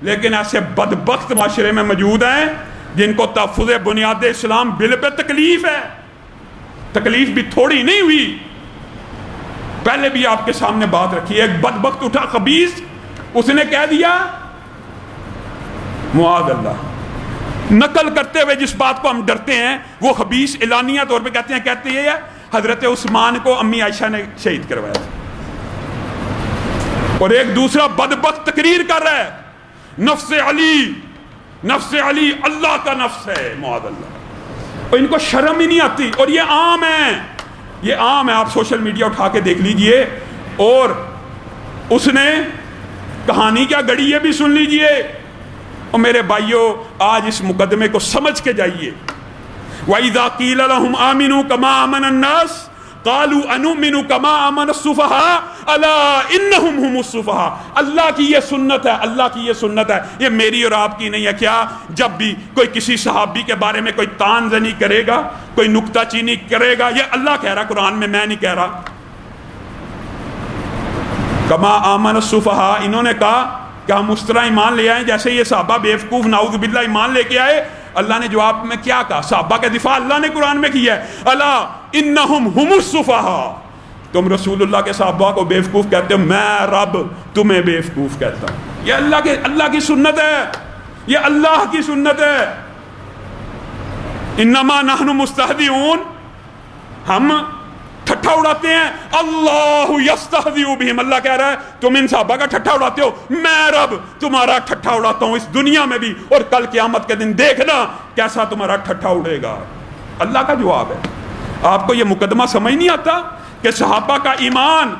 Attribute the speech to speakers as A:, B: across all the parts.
A: لیکن ایسے بدبخت معاشرے میں موجود ہیں جن کو تحفظ بنیاد اسلام بل پہ تکلیف ہے. تکلیف بھی تھوڑی نہیں ہوئی. پہلے بھی آپ کے سامنے بات رکھی. ایک بدبخت اٹھا خبیث, اس نے کہہ دیا معاذ اللہ, نقل کرتے ہوئے جس بات کو ہم ڈرتے ہیں وہ خبیث اعلانیہ طور پہ کہتے ہیں حضرت عثمان کو امی عائشہ نے شہید کروایا تھا. اور ایک دوسرا بدبخت تقریر کر رہا ہے نفس علی اللہ کا نفس ہے معاذ اللہ. اور ان کو شرم ہی نہیں آتی. اور یہ عام ہے, آپ سوشل میڈیا اٹھا کے دیکھ لیجئے. اور اس نے کہانی کیا گڑی ہے بھی سن لیجئے. اور میرے بھائیوں, آج اس مقدمے کو سمجھ کے جائیے. وَإِذَا قِيلَ لَهُمْ آمِنُوا كَمَا آمَنَ النَّاسُ قَالُوا أَنُؤْمِنُ كَمَا آمَنَ السُّفَهَاءُ أَلَا إِنَّهُمْ هُمُ السُّفَهَاءُ. اللہ کی یہ سنت ہے, اللہ کی یہ سنت ہے, یہ میری اور آپ کی نہیں ہے. کیا جب بھی کوئی کسی صحابی کے بارے میں کوئی طعن زنی کرے گا, کوئی نکتہ چینی کرے گا, یہ اللہ کہہ رہا قرآن میں نہیں کہہ رہا. کما آمن السفہاء, انہوں نے کہا کہ ہم اس طرح ایمان لے آئے جیسے یہ صحابہ بیوقوف نعوذ باللہ ایمان لے کے آئے. اللہ نے جواب میں کیا کہا؟ صحابہ کا دفاع اللہ نے قرآن میں کیا ہے. الا انہم ہم السفہاء, تم رسول اللہ کے صحابہ کو بیوقوف کہتے ہو, میں رب تمہیں بیوقوف کہتا ہوں. یہ اللہ کی سنت ہے, یہ اللہ کی سنت ہے. انما نحن مستہزئون, ہم ٹھٹھا اڑاتے ہیں. اللہ یستہزئ بہم, اللہ کہہ رہا ہے تم ان صحابہ کا ٹھٹھا اڑاتے ہو, میں رب تمہارا ٹھٹھا اڑاتا ہوں اس دنیا میں بھی, اور کل قیامت کے دن دیکھنا کیسا تمہارا ٹھٹھا اڑے گا. اللہ کا جواب ہے. آپ کو یہ مقدمہ سمجھ نہیں آتا کہ صحابہ کا ایمان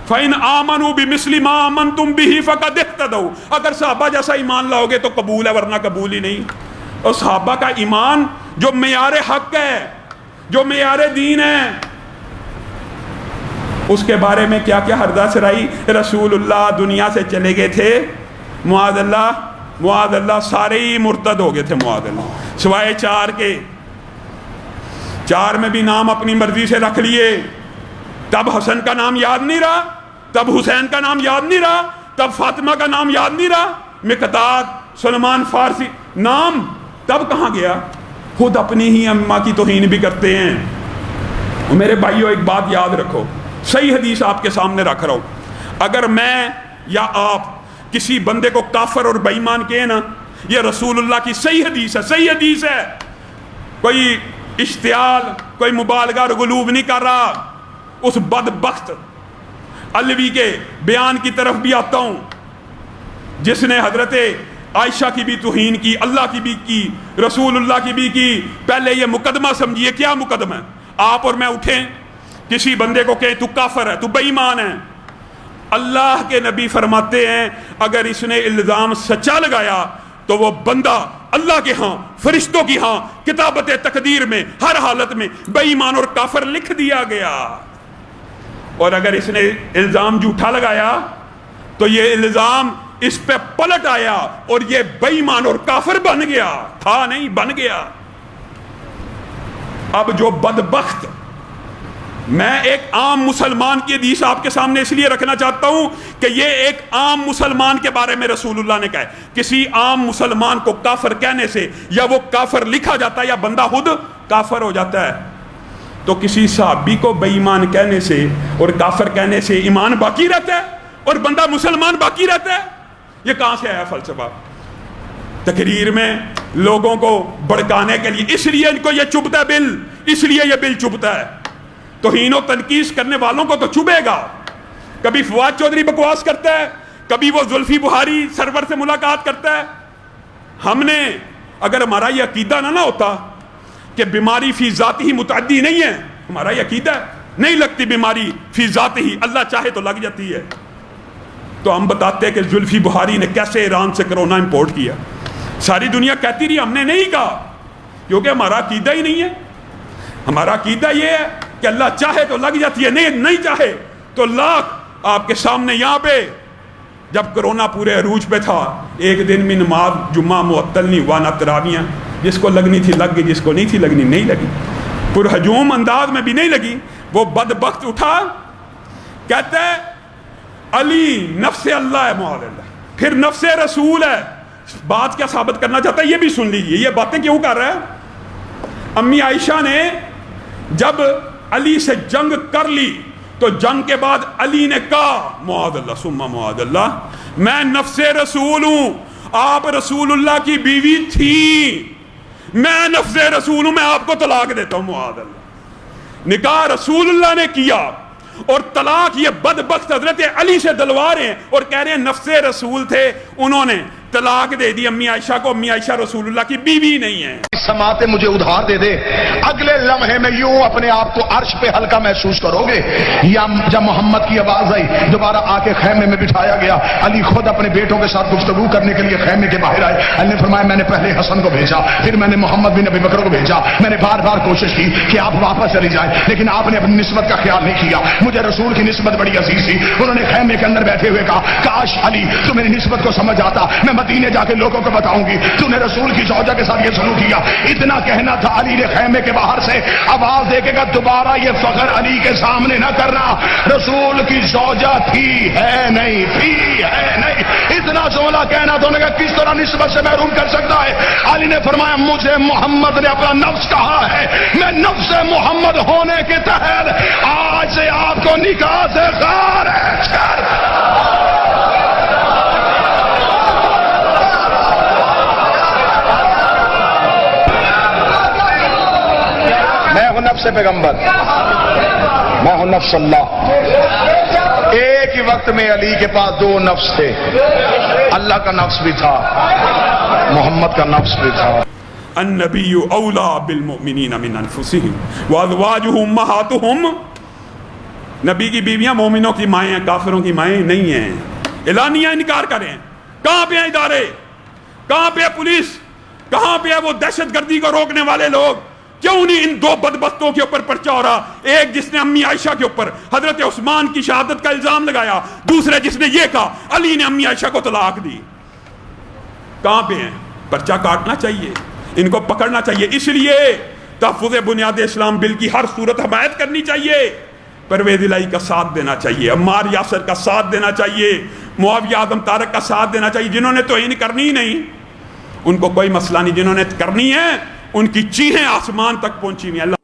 A: فَإِنْ آمَنُوا بِمِثْلِ مَا آمَنْتُمْ بِهِ فَقَدِ اهْتَدَوْا, اگر صحابہ جیسا ایمان لاؤ گے تو قبول ہے, ورنہ قبول ہی نہیں. اور صحابہ کا ایمان جو معیار حق ہے, جو معیار دین ہے, اس کے بارے میں کیا کیا حردہ سرائی. رسول اللہ دنیا سے چلے گئے تھے, معاذ اللہ سارے ہی مرتد ہو گئے تھے معاذ اللہ, سوائے 4 کے. 4 میں بھی نام اپنی مرضی سے رکھ لیے. تب حسن کا نام یاد نہیں رہا, تب حسین کا نام یاد نہیں رہا, تب فاطمہ کا نام یاد نہیں رہا, مقداد, سلمان فارسی, نام تب کہاں گیا. خود اپنی ہی اماں کی توہین بھی کرتے ہیں. میرے بھائیوں ایک بات یاد رکھو, صحیح حدیث آپ کے سامنے رکھ رہا ہوں. اگر میں یا آپ کسی بندے کو کافر اور بے ایمان کہیں نا, یہ رسول اللہ کی صحیح حدیث ہے, صحیح حدیث ہے. کوئی اشتعال, کوئی مبالغہ اور غلوب نہیں کر رہا. اس بدبخت علوی کے بیان کی طرف بھی آتا ہوں جس نے حضرت عائشہ کی بھی توہین کی, اللہ کی بھی کی, رسول اللہ کی بھی کی. پہلے یہ مقدمہ سمجھیے, کیا مقدمہ ہے. آپ اور میں اٹھیں, کسی بندے کو کہیں تو کافر ہے, تو بے ایمان ہے. اللہ کے نبی فرماتے ہیں اگر اس نے الزام سچا لگایا تو وہ بندہ اللہ کے ہاں, فرشتوں کی ہاں, کتابت تقدیر میں ہر حالت میں بے ایمان اور کافر لکھ دیا گیا. اور اگر اس نے الزام جھوٹا لگایا تو یہ الزام اس پہ پلٹ آیا اور یہ بے ایمان اور کافر بن گیا. تھا نہیں, بن گیا. اب جو بدبخت, میں ایک عام مسلمان کی حدیث آپ کے سامنے اس لیے رکھنا چاہتا ہوں کہ یہ ایک عام مسلمان کے بارے میں رسول اللہ نے کہا ہے. کسی عام مسلمان کو کافر کہنے سے یا وہ کافر لکھا جاتا ہے یا بندہ خود کافر ہو جاتا ہے. تو کسی صحابی کو بے ایمان کہنے سے اور کافر کہنے سے ایمان باقی رہتا ہے اور بندہ مسلمان باقی رہتا ہے. یہ کہاں سے آیا فلسفہ؟ تقریر میں لوگوں کو بھڑکانے کے لیے. اس لیے ان کو یہ چبھتا ہے بل, اس لیے یہ بل چبھتا ہے. توہین و تنقیص کرنے والوں کو تو چبھے گا. کبھی فواد چودھری بکواس کرتا ہے, کبھی وہ زلفی بخاری سرور سے ملاقات کرتا ہے. ہم نے اگر ہمارا یہ عقیدہ نہ ہوتا کہ بیماری فی ذات ہی متعدی نہیں ہے, ہمارا یہ عقیدہ نہیں لگتی بیماری فی ذات ہی, اللہ چاہے تو لگ جاتی ہے, تو ہم بتاتے کہ زلفی بخاری نے کیسے ایران سے کرونا امپورٹ کیا. ساری دنیا کہتی رہی, ہم نے نہیں کہا, کیونکہ ہمارا عقیدہ ہی نہیں ہے. ہمارا عقیدہ یہ ہے کہ اللہ چاہے تو لگ جاتی ہے, نہیں چاہے تو لاکھ. آپ کے سامنے یہاں پہ جب کرونا پورے عروج پہ تھا, ایک دن میں نماز جمعہ معطل نہیں ہوا, نہ تراویاں. جس کو لگنی تھی لگ گئی, جس کو نہیں تھی لگنی نہیں لگی, پرہجوم انداز میں بھی نہیں لگی. وہ بدبخت اٹھا کہتا ہے علی نفس اللہ ہے, معاذ اللہ. پھر نفس رسول ہے. بات کیا ثابت کرنا چاہتا ہے یہ بھی سن لیجئے. یہ باتیں کیوں کر رہا ہے؟ امی عائشہ نے جب علی سے جنگ کر لی تو جنگ کے بعد علی نے کہا معاذ اللہ ثم معاذ اللہ میں نفس رسول ہوں. آپ رسول اللہ کی بیوی تھی, میں نفس رسول ہوں, میں آپ کو طلاق دیتا ہوں. معاذ اللہ. نکاح رسول اللہ نے کیا اور طلاق یہ بدبخت حضرت علی سے دلوا رہے ہیں اور کہہ رہے ہیں نفس رسول تھے, انہوں نے طلاق دے دی امی عائشہ کو. امی عائشہ رسول اللہ کی بیوی نہیں ہے.
B: سماعتیں مجھے ادھار دے دے, اگلے لمحے میں یوں اپنے آپ کو عرش پہ ہلکا محسوس کرو گے. یا جب محمد کی آواز آئی دوبارہ آ کے خیمے میں بٹھایا گیا, علی خود اپنے بیٹوں کے ساتھ گفتگو کرنے کے لیے خیمے کے باہر آئے. علی نے فرمایا میں نے پہلے حسن کو بھیجا, پھر میں نے محمد بن ابی بکر کو بھیجا. میں نے بار بار کوشش کی کہ آپ واپس چلی جائیں, لیکن آپ نے اپنی نسبت کا خیال نہیں کیا. مجھے رسول کی نسبت بڑی عزیز تھی. انہوں نے خیمے کے اندر بیٹھے ہوئے کہا کاش علی تو میری نسبت کو سمجھ آتا, میں مدینے جا کے لوگوں کو بتاؤں گی تو نے رسول کی زوجہ کے ساتھ یہ سلوک کیا. اتنا کہنا تھا. علی نے خیمے کے باہر سے آواز دے کے کہا دوبارہ یہ فخر علی کے سامنے نہ کرنا, رسول کی زوجہ تھی ہے نہیں, تھی ہے نہیں. اتنا جملہ کہنا تو نے کہا کس طرح نسبت سے محروم کر سکتا ہے. علی نے فرمایا مجھے محمد نے اپنا نفس کہا ہے, میں نفس محمد ہونے کے تحت آج سے آپ کو نکاح سے خارج کر. میں ہوں نفس پیغمبر, میں ہوں نفس اللہ. ایک ہی وقت میں علی کے پاس دو نفس تھے, اللہ کا نفس بھی تھا, محمد کا نفس بھی تھا.
A: النبی اولا بالمؤمنین من انفسهم وازواجہ امہاتہم. نبی کی بیویاں مومنوں کی مائیں ہیں, کافروں کی مائیں نہیں ہیں. اعلانیہ انکار کریں. کہاں پہ ہیں ادارے, کہاں پہ ہے پولیس, کہاں پہ ہے وہ دہشت گردی کو روکنے والے لوگ؟ کیوں نہیں ان دو بدبختوں کے اوپر پرچہ ہو رہا؟ ایک جس نے امی عائشہ کے اوپر حضرت عثمان کی شہادت کا الزام لگایا, دوسرے جس نے یہ کہا علی نے امی عائشہ کو طلاق دی. کہاں پہ ہیں؟ پرچہ کاٹنا چاہیے, ان کو پکڑنا چاہیے. اس لیے تحفظ بنیاد اسلام بل کی ہر صورت حمایت کرنی چاہیے. پرویز الہی کا ساتھ دینا چاہیے, عمار یاسر کا ساتھ دینا چاہیے, معاویہ اعظم طارق کا ساتھ دینا چاہیے. جنہوں نے توہین کرنی نہیں ان کو کوئی مسئلہ نہیں, جنہوں نے کرنی ہے ان کی چیخیں آسمان تک پہنچی ہوئی ہیں. اللہ